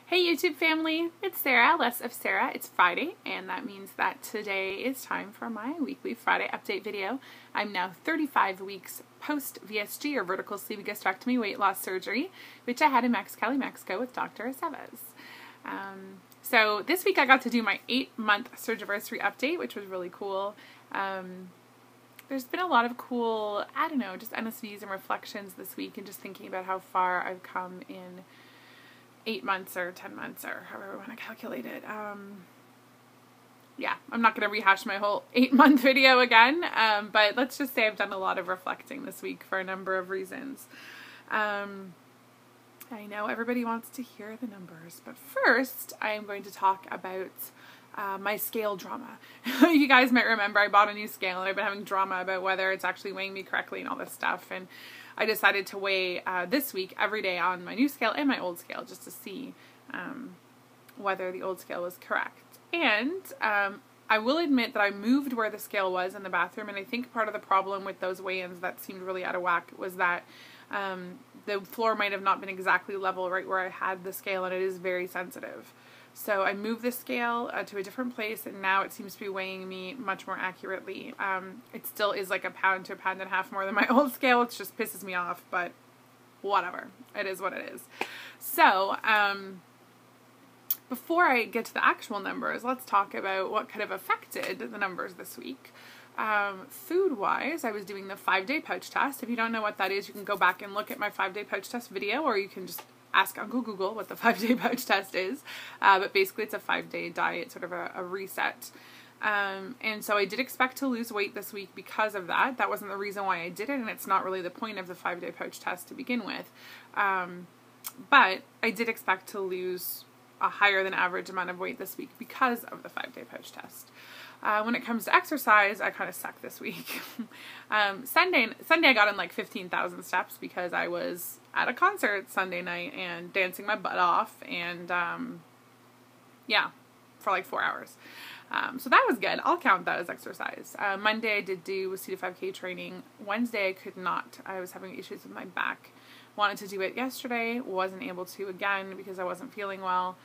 Hey YouTube family, it's Sarah, Less of Sarah. It's Friday, and that means that today is time for my weekly Friday update video. I'm now 35 weeks post VSG, or vertical sleeve gastrectomy weight loss surgery, which I had in Mexicali, Mexico with Dr. Aceves. So this week I got to do my 8-month surgiversary update, which was really cool. There's been a lot of cool, just NSVs and reflections this week, and just thinking about how far I've come in 8 months or 10 months or however I want to calculate it. Yeah, I'm not going to rehash my whole 8-month video again, but let's just say I've done a lot of reflecting this week for a number of reasons. I know everybody wants to hear the numbers, but first I am going to talk about my scale drama. You guys might remember I bought a new scale and I've been having drama about whether it's actually weighing me correctly and all this stuff, and I decided to weigh this week every day on my new scale and my old scale just to see whether the old scale was correct. And I will admit that I moved where the scale was in the bathroom, and I think part of the problem with those weigh-ins that seemed really out of whack was that the floor might have not been exactly level right where I had the scale, and it is very sensitive. So I moved the scale to a different place, and now it seems to be weighing me much more accurately. It still is like a pound to a pound and a half more than my old scale, which just pisses me off, but whatever. It is what it is. So, before I get to the actual numbers, let's talk about what could have affected the numbers this week. Food-wise, I was doing the 5-day pouch test. If you don't know what that is, you can go back and look at my 5-day pouch test video, or you can just ask Uncle Google what the 5-day pouch test is. But basically it's a 5-day diet, sort of a reset. And so I did expect to lose weight this week because of that. That wasn't the reason why I did it, and it's not really the point of the 5-day pouch test to begin with. But I did expect to lose a higher than average amount of weight this week because of the 5-day pouch test. When it comes to exercise, I kind of suck this week. Sunday I got in like 15,000 steps because I was at a concert Sunday night and dancing my butt off, and yeah, for like 4 hours. So that was good. I'll count that as exercise. Monday I did do C to 5K training. Wednesday I could not. I was having issues with my back. Wanted to do it yesterday, wasn't able to again because I wasn't feeling well.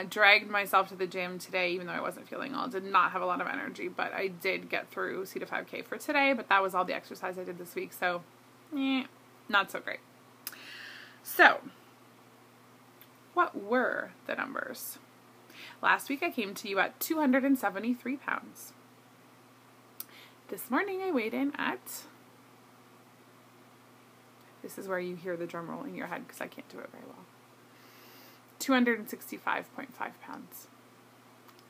Dragged myself to the gym today even though I wasn't feeling well. Did not have a lot of energy, but I did get through C to 5K for today, but that was all the exercise I did this week, so not so great. So, what were the numbers? Last week I came to you at 273 pounds. This morning I weighed in at, this is where you hear the drum roll in your head because I can't do it very well, 265.5 pounds.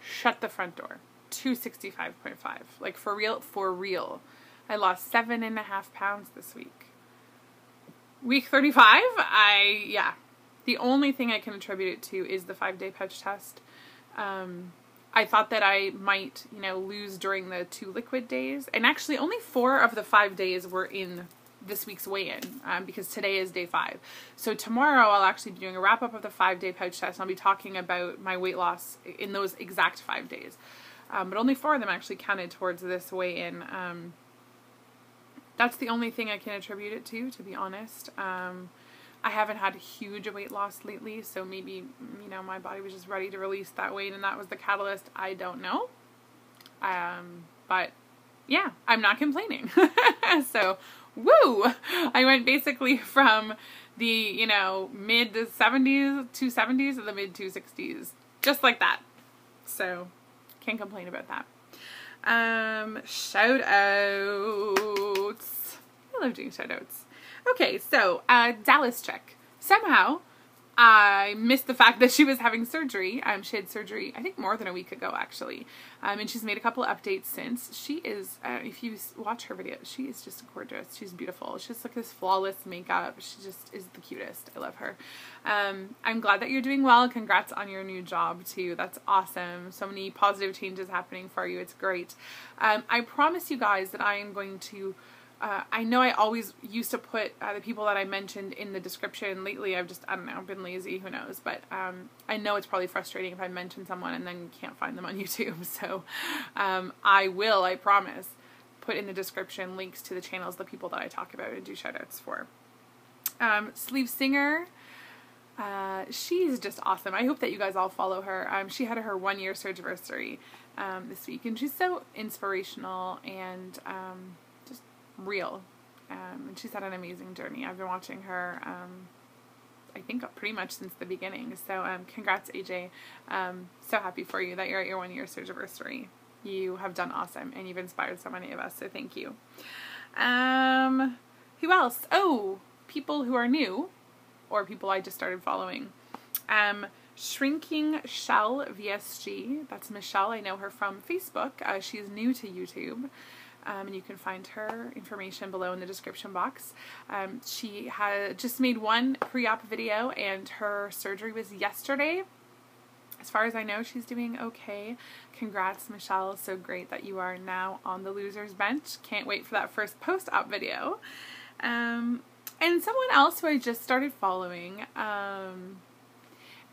Shut the front door. 265.5. Like for real. I lost 7.5 pounds this week. Week 35, the only thing I can attribute it to is the 5-day pouch test. I thought that I might, lose during the 2 liquid days, and actually only 4 of the 5 days were in this week's weigh-in, because today is day 5. So tomorrow I'll actually be doing a wrap-up of the 5-day pouch test, and I'll be talking about my weight loss in those exact 5 days. But only 4 of them actually counted towards this weigh-in. That's the only thing I can attribute it to be honest. I haven't had huge weight loss lately, so maybe, my body was just ready to release that weight and that was the catalyst. I don't know. But yeah, I'm not complaining. So, woo! I went basically from the, mid 70s, 270s to the mid 260s. Just like that. So, can't complain about that. Shout outs. I love doing shout outs. Okay, so, Dallas chick. Somehow, I missed the fact that she was having surgery. She had surgery, I think, more than a week ago, actually. And she's made a couple of updates since. She is, if you watch her video, she is just gorgeous. She's beautiful. She's like this flawless makeup. She just is the cutest. I love her. I'm glad that you're doing well. Congrats on your new job, too. That's awesome. So many positive changes happening for you. It's great. I promise you guys that I am going to... I know I always used to put the people that I mentioned in the description. Lately I've just, been lazy, who knows, but I know it's probably frustrating if I mention someone and then can't find them on YouTube, so I will, I promise, put in the description links to the channels, the people that I talk about and do shoutouts for. Sleeve Singer, She's just awesome. I hope that you guys all follow her. She had her 1-year surgiversary this week, and she's so inspirational and just real. And she's had an amazing journey. I've been watching her, I think pretty much since the beginning. So congrats, AJ. So happy for you that you're at your 1-year surgiversary. You have done awesome, and you've inspired so many of us, so thank you. Who else? Oh, people who are new, or people I just started following. Shrinking Shell VSG. That's Michelle. I know her from Facebook. She's new to YouTube. And you can find her information below in the description box. She had just made one pre-op video, and her surgery was yesterday. As far as I know, she's doing okay. Congrats, Michelle. So great that you are now on the loser's bench. Can't wait for that first post-op video. And someone else who I just started following, and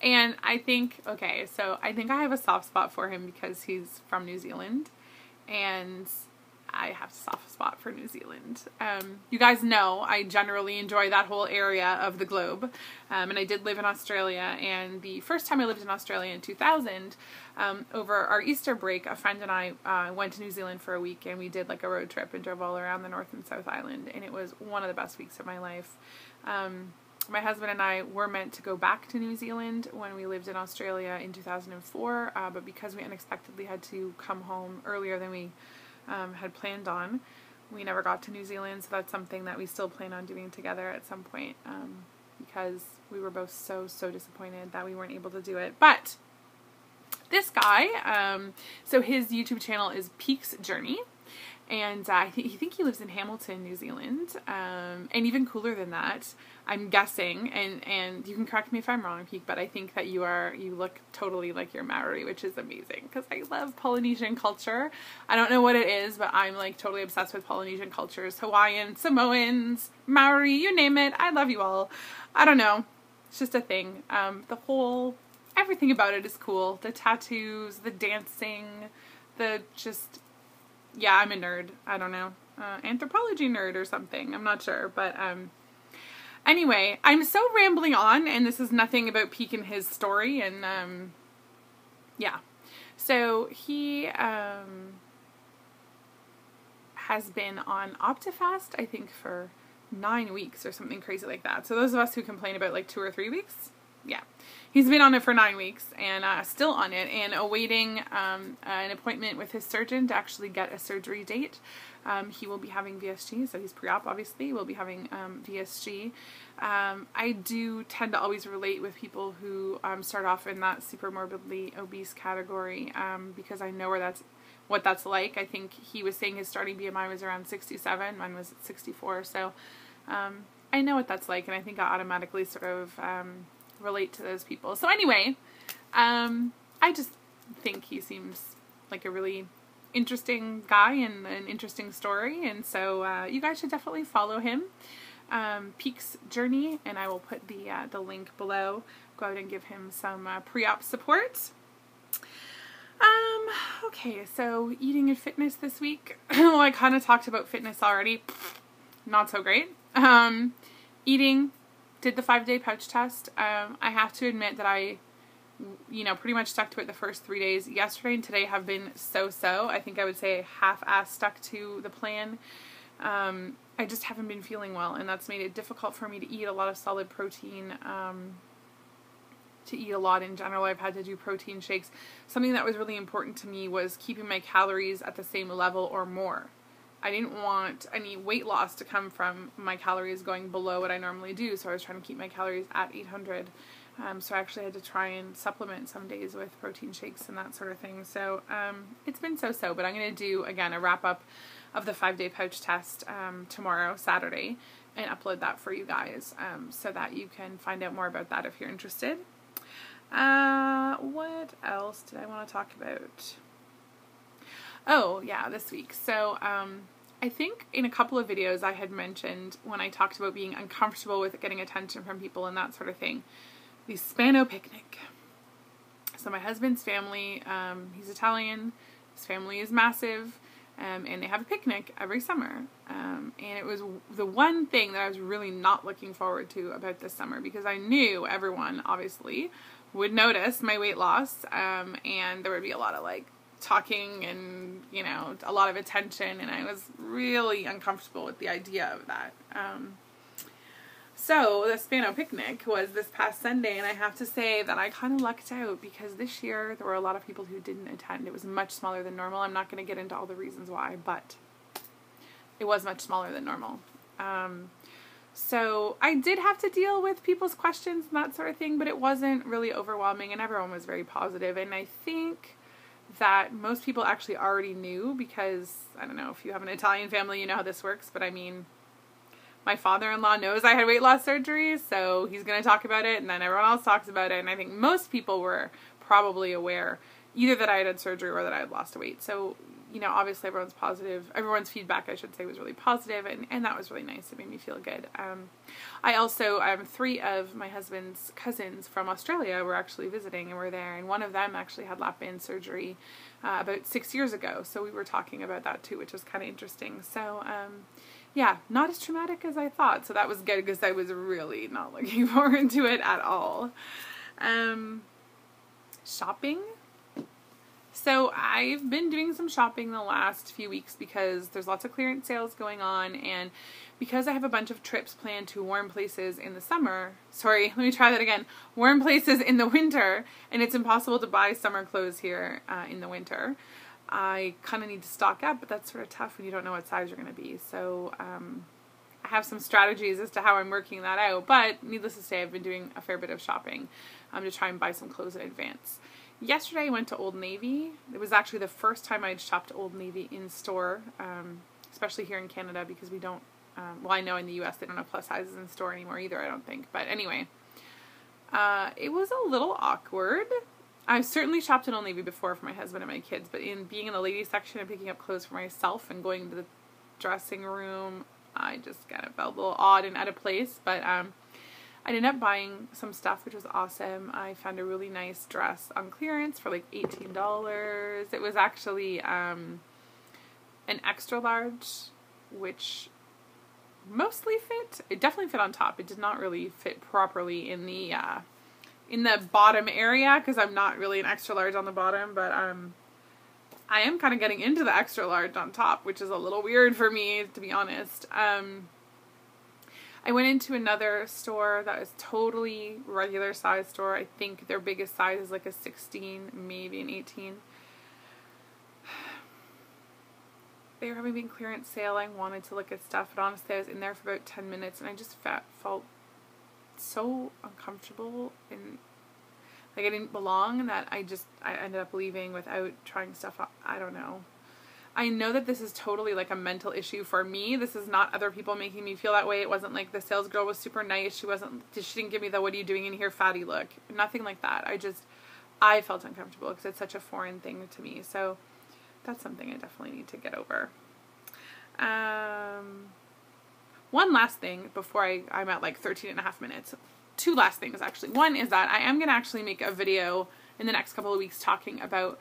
I think, okay, so I think I have a soft spot for him because he's from New Zealand, and I have a soft spot for New Zealand. You guys know I generally enjoy that whole area of the globe, and I did live in Australia, and the first time I lived in Australia in 2000, over our Easter break, a friend and I went to New Zealand for a week, and we did like a road trip and drove all around the North and South Island, and it was one of the best weeks of my life. My husband and I were meant to go back to New Zealand when we lived in Australia in 2004, but because we unexpectedly had to come home earlier than we had planned on, we never got to New Zealand, so that's something that we still plan on doing together at some point, because we were both so disappointed that we weren't able to do it. But this guy, so his YouTube channel is Peak's Journey, and I think he lives in Hamilton, New Zealand, and even cooler than that, I'm guessing, and you can correct me if I'm wrong, Peak, but I think that you look totally like you're Maori, which is amazing, because I love Polynesian culture. I don't know what it is, but I'm like totally obsessed with Polynesian cultures. Hawaiian, Samoans, Maori, you name it, I love you all. I don't know, it's just a thing. Everything about it is cool. The tattoos, the dancing, yeah, I'm a nerd. I don't know. Anthropology nerd or something. I'm not sure. But anyway, I'm so rambling on, and this is nothing about Peak and his story. And yeah. So he has been on Optifast, I think, for 9 weeks or something crazy like that. So those of us who complain about like 2 or 3 weeks, yeah. He's been on it for 9 weeks and still on it, and awaiting an appointment with his surgeon to actually get a surgery date. He will be having VSG, so he's pre-op, obviously. We'll be having VSG. I do tend to always relate with people who start off in that super morbidly obese category, because I know what that's like. I think he was saying his starting BMI was around 67. Mine was 64. So I know what that's like, and I think I automatically sort of relate to those people. So anyway, I just think he seems like a really interesting guy and an interesting story, and so you guys should definitely follow him. Peak's Journey, and I will put the link below. Go out and give him some pre-op support. Okay, so eating and fitness this week. Well, I kind of talked about fitness already. Not so great. Eating, did the 5-day pouch test. I have to admit that I, pretty much stuck to it the first 3 days. Yesterday and today have been so-so. I think I would say half-ass stuck to the plan. I just haven't been feeling well, and that's made it difficult for me to eat a lot of solid protein, to eat a lot in general. I've had to do protein shakes. Something that was really important to me was keeping my calories at the same level or more. I didn't want any weight loss to come from my calories going below what I normally do, so I was trying to keep my calories at 800. So I actually had to try and supplement some days with protein shakes and that sort of thing. So it's been so-so, but I'm going to do, again, a wrap-up of the 5-day pouch test tomorrow, Saturday, and upload that for you guys so that you can find out more about that if you're interested. What else did I want to talk about? Oh, yeah, this week. So, I think in a couple of videos I had mentioned when I talked about being uncomfortable with getting attention from people and that sort of thing, the Spano picnic. So my husband's family, he's Italian, his family is massive, and they have a picnic every summer. And it was the one thing that I was really not looking forward to about this summer, because I knew everyone, obviously, would notice my weight loss, and there would be a lot of, like, talking and, you know, a lot of attention, and I was really uncomfortable with the idea of that. So the Spano picnic was this past Sunday, and I have to say that I kind of lucked out, because this year there were a lot of people who didn't attend. It was much smaller than normal. I'm not going to get into all the reasons why, but it was much smaller than normal. So I did have to deal with people's questions and that sort of thing, but it wasn't really overwhelming, and everyone was very positive. And I think that most people actually already knew, because, I don't know, if you have an Italian family, you know how this works, but I mean, my father-in-law knows I had weight loss surgery, so he's going to talk about it, and then everyone else talks about it, and I think most people were probably aware either that I had surgery or that I had lost weight. So, you know, obviously everyone's feedback, I should say, was really positive, and that was really nice. It made me feel good. I also, 3 of my husband's cousins from Australia were actually visiting, and were there, and one of them actually had lap band surgery about 6 years ago, so we were talking about that too, which was kind of interesting. So, yeah, not as traumatic as I thought, so that was good, because I was really not looking forward to it at all. Shopping. So I've been doing some shopping the last few weeks, because there's lots of clearance sales going on, and because I have a bunch of trips planned to warm places in the summer, warm places in the winter, and it's impossible to buy summer clothes here in the winter. I kind of need to stock up, but that's sort of tough when you don't know what size you're going to be. So I have some strategies as to how I'm working that out, but needless to say, I've been doing a fair bit of shopping to try and buy some clothes in advance. Yesterday I went to Old Navy. It was actually the first time I'd shopped Old Navy in store, especially here in Canada, because we don't, well, I know in the US they don't have plus sizes in store anymore either, I don't think. But anyway, it was a little awkward. I've certainly shopped at Old Navy before for my husband and my kids, but being in the ladies section and picking up clothes for myself and going to the dressing room, I just kind of felt a little odd and out of place. But I ended up buying some stuff, which was awesome. I found a really nice dress on clearance for like $18. It was actually an extra large, which mostly fit. It definitely fit on top. It did not really fit properly in the bottom area, because I'm not really an extra large on the bottom, but I am kind of getting into the extra large on top, which is a little weird for me, to be honest. I went into another store that was totally regular size store. I think their biggest size is like a 16, maybe an 18. They were having a big clearance sale. I wanted to look at stuff, but honestly I was in there for about 10 minutes and I just felt so uncomfortable and like I didn't belong, that I ended up leaving without trying stuff on. I don't know. I know that this is totally like a mental issue for me. This is not other people making me feel that way. It wasn't like the sales girl was super nice. She didn't give me the "what are you doing in here" fatty look. Nothing like that. I felt uncomfortable because it's such a foreign thing to me. So that's something I definitely need to get over. One last thing before I'm at like 13.5 minutes. 2 last things actually. One is that I am going to actually make a video in the next couple of weeks talking about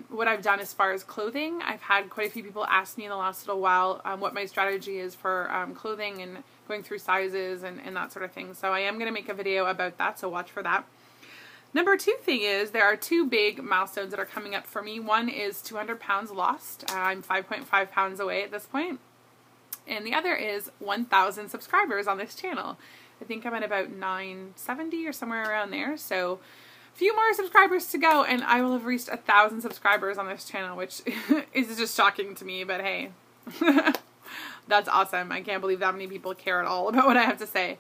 what I've done as far as clothing. I've had quite a few people ask me in the last little while what my strategy is for clothing and going through sizes and that sort of thing. So I am going to make a video about that, so watch for that. Number 2 thing is there are 2 big milestones that are coming up for me. One is 200 pounds lost. I'm 5.5 pounds away at this point. And the other is 1,000 subscribers on this channel. I think I'm at about 970 or somewhere around there. So a few more subscribers to go and I will have reached 1,000 subscribers on this channel, which is just shocking to me, but hey, that's awesome. I can't believe that many people care at all about what I have to say.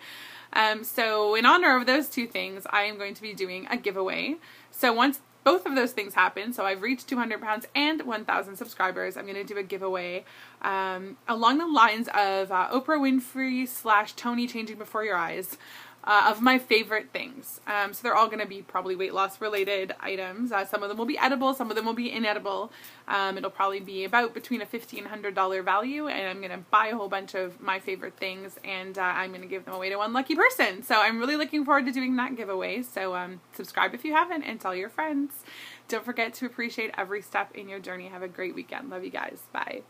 So in honor of those 2 things, I am going to be doing a giveaway. So once both of those things happen, so I've reached 200 pounds and 1,000 subscribers, I'm going to do a giveaway along the lines of Oprah Winfrey / Tony Changing Before Your Eyes of my favorite things. So they're all going to be probably weight loss related items. Some of them will be edible, some of them will be inedible. It'll probably be about between a $50 and $100 value, and I'm going to buy a whole bunch of my favorite things, and I'm going to give them away to one lucky person. So I'm really looking forward to doing that giveaway. So subscribe if you haven't and tell your friends. Don't forget to appreciate every step in your journey. Have a great weekend. Love you guys. Bye.